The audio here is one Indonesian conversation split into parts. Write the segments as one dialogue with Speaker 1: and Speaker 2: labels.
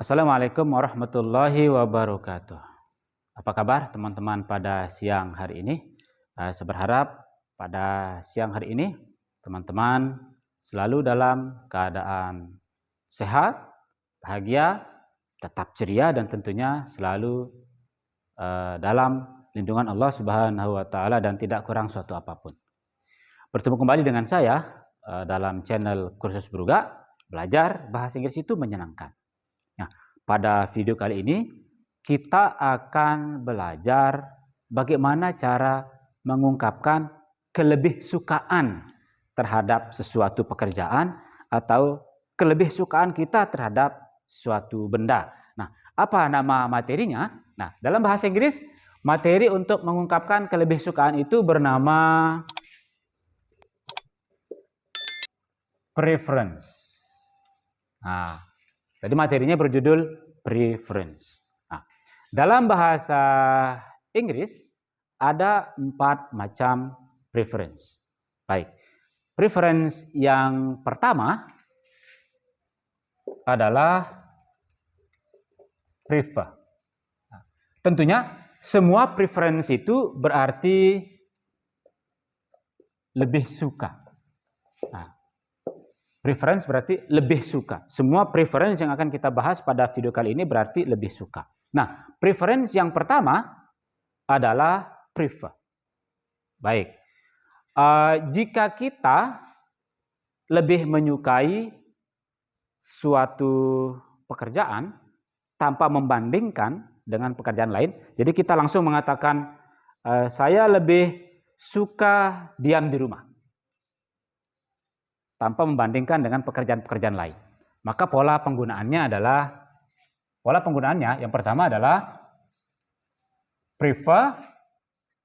Speaker 1: Assalamualaikum warahmatullahi wabarakatuh. Apa kabar teman-teman pada siang hari ini? Saya berharap pada siang hari ini teman-teman selalu dalam keadaan sehat, bahagia, tetap ceria dan tentunya selalu dalam lindungan Allah Subhanahu wa taala dan tidak kurang suatu apapun. Bertemu kembali dengan saya dalam channel Kursus Bruga, belajar bahasa Inggris itu menyenangkan. Nah, pada video kali ini kita akan belajar bagaimana cara mengungkapkan kelebihsukaan terhadap sesuatu pekerjaan atau kelebihsukaan kita terhadap suatu benda. Nah, apa nama materinya? Nah, dalam bahasa Inggris, materi untuk mengungkapkan kelebihsukaan itu bernama preference. Nah, jadi materinya berjudul preference. Nah, dalam bahasa Inggris ada 4 macam preference. Baik, preference yang pertama adalah prefer. Nah, tentunya semua preference itu berarti lebih suka. Nah, preference berarti lebih suka. Semua preference yang akan kita bahas pada video kali ini berarti lebih suka. Nah, preference yang pertama adalah prefer. Baik, jika kita lebih menyukai suatu pekerjaan tanpa membandingkan dengan pekerjaan lain, jadi kita langsung mengatakan saya lebih suka diam di rumah tanpa membandingkan dengan pekerjaan-pekerjaan lain. Maka pola penggunaannya yang pertama adalah prefer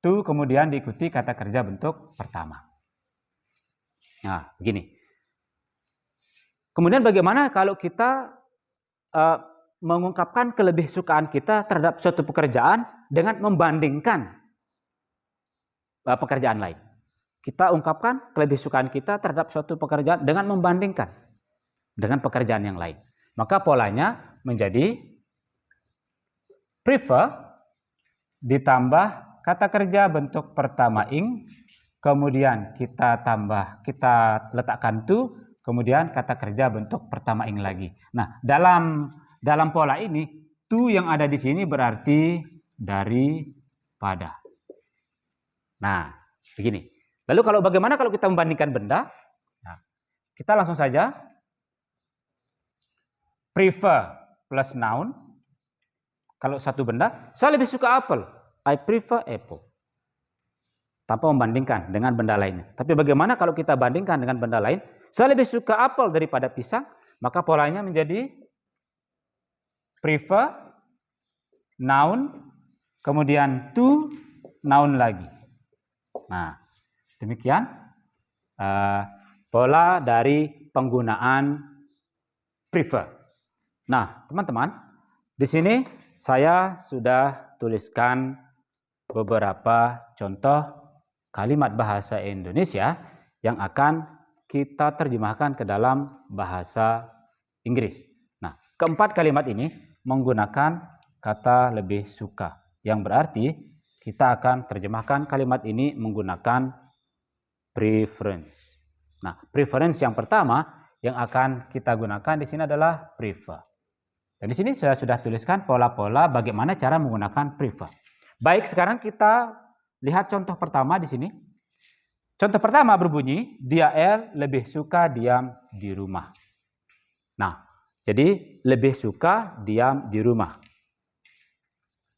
Speaker 1: to, kemudian diikuti kata kerja bentuk pertama. Nah, begini. Kemudian bagaimana kalau kita mengungkapkan kelebihsukaan kita terhadap suatu pekerjaan dengan membandingkan pekerjaan lain? Kita ungkapkan kelebihsukaan kita terhadap suatu pekerjaan dengan membandingkan dengan pekerjaan yang lain. Maka polanya menjadi prefer ditambah kata kerja bentuk pertama ing, kemudian kita letakkan to, kemudian kata kerja bentuk pertama ing lagi. Nah, dalam pola ini to yang ada di sini berarti daripada. Nah, begini. Lalu bagaimana kalau kita membandingkan benda? Nah, kita langsung saja prefer plus noun. Kalau satu benda, saya lebih suka apel. I prefer apple. Tanpa membandingkan dengan benda lainnya. Tapi bagaimana kalau kita bandingkan dengan benda lain? Saya lebih suka apel daripada pisang. Maka polanya menjadi prefer noun, kemudian to noun lagi. Nah, demikian pola dari penggunaan prefer. Nah, teman-teman, di sini saya sudah tuliskan beberapa contoh kalimat bahasa Indonesia yang akan kita terjemahkan ke dalam bahasa Inggris. Nah, keempat kalimat ini menggunakan kata lebih suka, yang berarti kita akan terjemahkan kalimat ini menggunakan preference. Nah, preference yang pertama yang akan kita gunakan di sini adalah prefer. Dan di sini saya sudah tuliskan pola-pola bagaimana cara menggunakan prefer. Baik, sekarang kita lihat contoh pertama di sini. Contoh pertama berbunyi, dia lebih suka diam di rumah. Nah, jadi lebih suka diam di rumah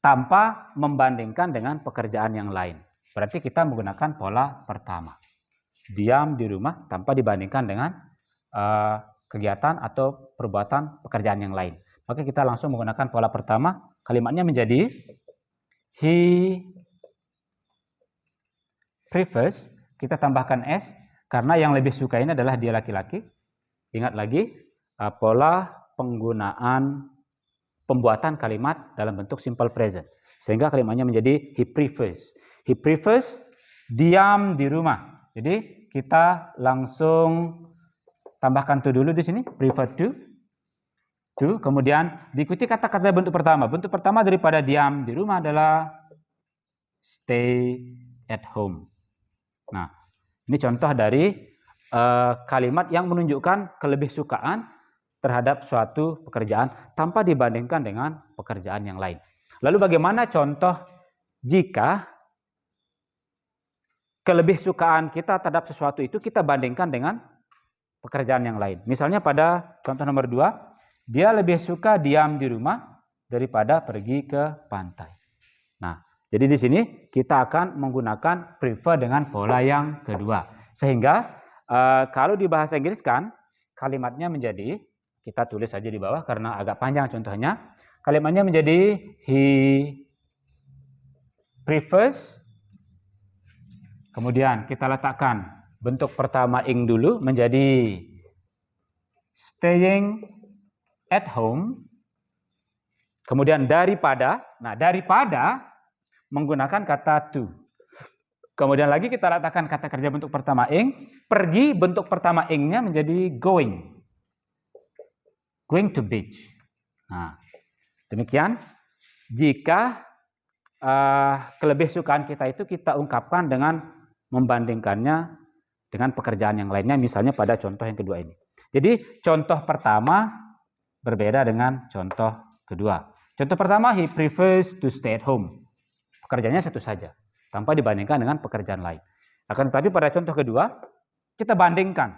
Speaker 1: tanpa membandingkan dengan pekerjaan yang lain. Berarti kita menggunakan pola pertama. Diam di rumah tanpa dibandingkan dengan kegiatan atau perbuatan pekerjaan yang lain. Maka kita langsung menggunakan pola pertama. Kalimatnya menjadi he prefers. Kita tambahkan s karena yang lebih suka ini adalah dia laki-laki. Ingat lagi pola penggunaan pembuatan kalimat dalam bentuk simple present. Sehingga kalimatnya menjadi he prefers. He prefers diam di rumah. Jadi kita langsung tambahkan to dulu di sini, prefer to. to, kemudian diikuti kata kerja bentuk pertama. Bentuk pertama daripada diam di rumah adalah stay at home. Nah, ini contoh dari kalimat yang menunjukkan kelebihsukaan terhadap suatu pekerjaan tanpa dibandingkan dengan pekerjaan yang lain. Lalu bagaimana contoh jika kelebihsukaan kita terhadap sesuatu itu kita bandingkan dengan pekerjaan yang lain. Misalnya pada contoh nomor 2, dia lebih suka diam di rumah daripada pergi ke pantai. Nah, jadi di sini kita akan menggunakan prefer dengan pola yang kedua. Sehingga kalau di bahasa Inggris kan kalimatnya menjadi, kita tulis saja di bawah karena agak panjang contohnya. Kalimatnya menjadi he prefers. Kemudian kita letakkan bentuk pertama ing dulu menjadi staying at home. Kemudian daripada, nah daripada menggunakan kata to. Kemudian lagi kita letakkan kata kerja bentuk pertama ing, pergi bentuk pertama ingnya menjadi going. Going to beach. Nah, demikian jika kelebihsukaan kita itu kita ungkapkan dengan membandingkannya dengan pekerjaan yang lainnya, misalnya pada contoh yang kedua ini. Jadi contoh pertama berbeda dengan contoh kedua. Contoh pertama, he prefers to stay at home. Pekerjaannya satu saja, tanpa dibandingkan dengan pekerjaan lain. Akan tetapi pada contoh kedua, kita bandingkan.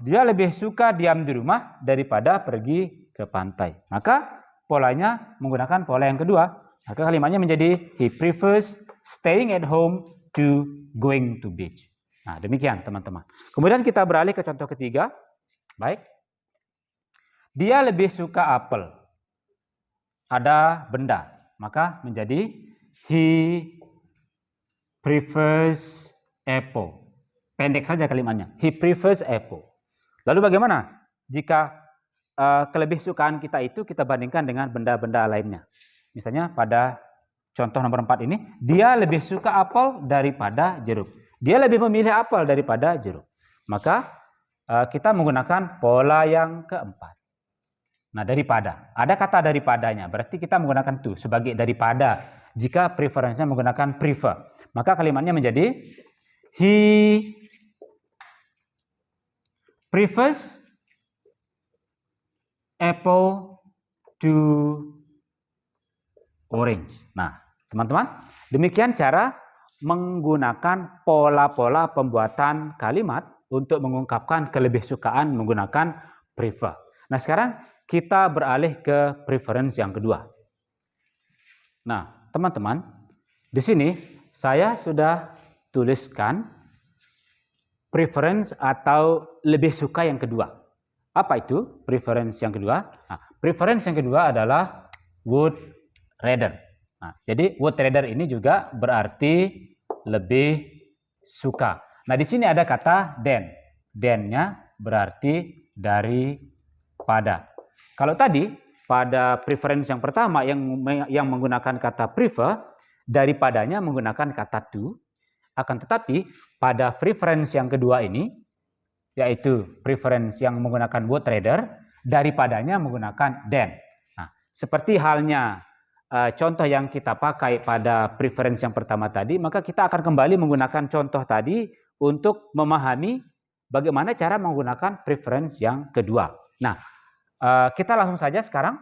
Speaker 1: Dia lebih suka diam di rumah daripada pergi ke pantai. Maka polanya menggunakan pola yang kedua. Maka kalimatnya menjadi he prefers staying at home to going to beach. Nah, demikian teman-teman. Kemudian kita beralih ke contoh ketiga. Baik. Dia lebih suka apel. Ada benda. Maka menjadi he prefers apple. Pendek saja kalimatnya. He prefers apple. Lalu bagaimana jika kelebihsukaan kita itu kita bandingkan dengan benda-benda lainnya? Misalnya pada contoh nomor 4 ini, dia lebih suka apel daripada jeruk. Dia lebih memilih apel daripada jeruk. Maka kita menggunakan pola yang keempat. Nah, daripada. Ada kata daripadanya. Berarti kita menggunakan to sebagai daripada. Jika preferensinya menggunakan prefer. Maka kalimatnya menjadi he prefers apple to orange. Nah, teman-teman, demikian cara menggunakan pola-pola pembuatan kalimat untuk mengungkapkan kelebihsukaan menggunakan prefer. Nah, sekarang kita beralih ke preference yang kedua. Nah, teman-teman, di sini saya sudah tuliskan preference atau lebih suka yang kedua. Apa itu preference yang kedua? Nah, preference yang kedua adalah would rather. Nah, jadi would rather ini juga berarti lebih suka. Nah, di sini ada kata than. Than-nya berarti daripada. Kalau tadi pada preference yang pertama yang menggunakan kata prefer, daripadanya menggunakan kata to. Akan tetapi pada preference yang kedua ini, yaitu preference yang menggunakan would rather, daripadanya menggunakan than. Nah, seperti halnya contoh yang kita pakai pada preference yang pertama tadi, maka kita akan kembali menggunakan contoh tadi untuk memahami bagaimana cara menggunakan preference yang kedua. Nah, kita langsung saja sekarang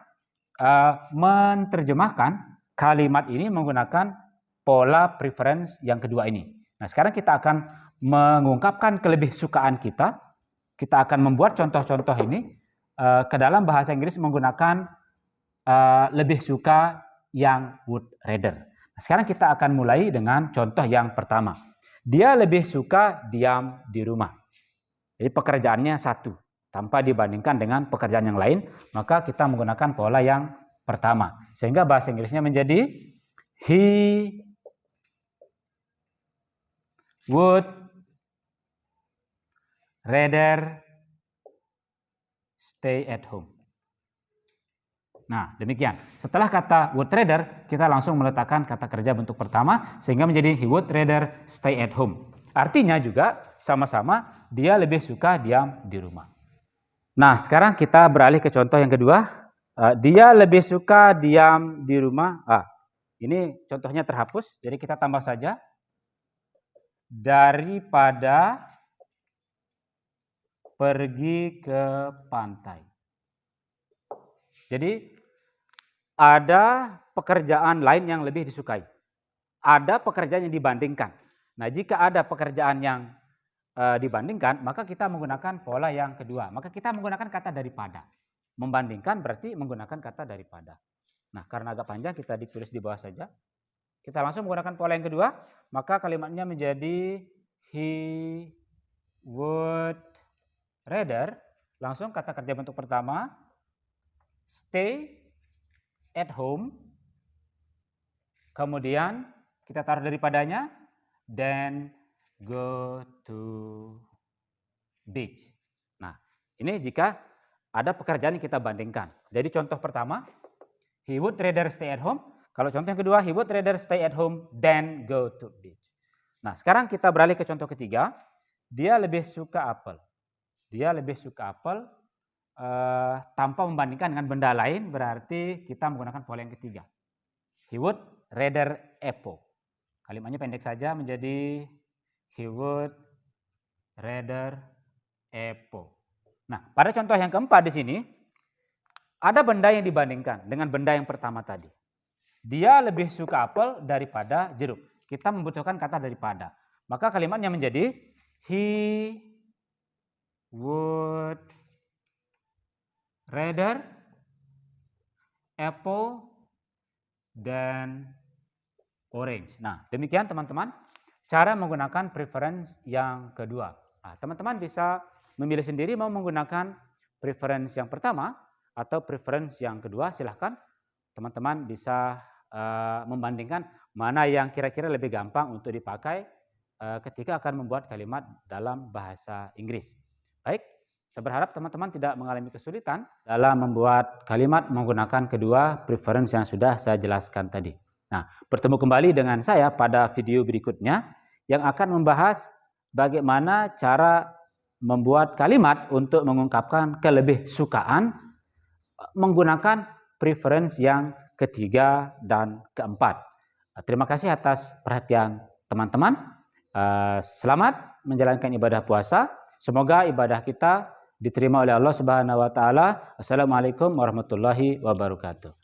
Speaker 1: menerjemahkan kalimat ini menggunakan pola preference yang kedua ini. Nah, sekarang kita akan mengungkapkan kelebihsukaan kita. Kita akan membuat contoh-contoh ini ke dalam bahasa Inggris menggunakan lebih suka yang would rather. Nah, sekarang kita akan mulai dengan contoh yang pertama. Dia lebih suka diam di rumah. Jadi pekerjaannya satu, tanpa dibandingkan dengan pekerjaan yang lain, maka kita menggunakan pola yang pertama. Sehingga bahasa Inggrisnya menjadi he would rather stay at home. Nah, demikian. Setelah kata would rather, kita langsung meletakkan kata kerja bentuk pertama, sehingga menjadi he would rather stay at home. Artinya juga sama-sama dia lebih suka diam di rumah. Nah, sekarang kita beralih ke contoh yang kedua. Dia lebih suka diam di rumah. Ini contohnya terhapus, jadi kita tambah saja. Daripada pergi ke pantai. Jadi ada pekerjaan lain yang lebih disukai. Ada pekerjaan yang dibandingkan. Nah, jika ada pekerjaan yang dibandingkan, maka kita menggunakan pola yang kedua. Maka kita menggunakan kata daripada. Membandingkan berarti menggunakan kata daripada. Nah, karena agak panjang kita ditulis di bawah saja. Kita langsung menggunakan pola yang kedua, maka kalimatnya menjadi he would rather. Langsung kata kerja bentuk pertama, stay at home. Kemudian kita taruh daripadanya, then go to beach. Nah, ini jika ada pekerjaan yang kita bandingkan. Jadi contoh pertama, he would rather stay at home. Kalau contoh yang kedua, he would rather stay at home than go to beach. Nah, sekarang kita beralih ke contoh ketiga. Dia lebih suka apel. Dia lebih suka apel tanpa membandingkan dengan benda lain, berarti kita menggunakan pola yang ketiga. He would rather apple. Kalimatnya pendek saja menjadi he would rather apple. Nah, pada contoh yang keempat di sini, ada benda yang dibandingkan dengan benda yang pertama tadi. Dia lebih suka apel daripada jeruk. Kita membutuhkan kata daripada. Maka kalimatnya menjadi he would rather apple than orange. Nah, demikian teman-teman cara menggunakan preference yang kedua. Nah, teman-teman bisa memilih sendiri mau menggunakan preference yang pertama atau preference yang kedua. Silahkan teman-teman bisa membandingkan mana yang kira-kira lebih gampang untuk dipakai ketika akan membuat kalimat dalam bahasa Inggris. Baik, saya berharap teman-teman tidak mengalami kesulitan dalam membuat kalimat menggunakan kedua preference yang sudah saya jelaskan tadi. Nah, bertemu kembali dengan saya pada video berikutnya yang akan membahas bagaimana cara membuat kalimat untuk mengungkapkan kelebihsukaan menggunakan preference yang ketiga dan keempat. Terima kasih atas perhatian teman-teman. Selamat menjalankan ibadah puasa. Semoga ibadah kita diterima oleh Allah Subhanahu wa taala. Assalamualaikum warahmatullahi wabarakatuh.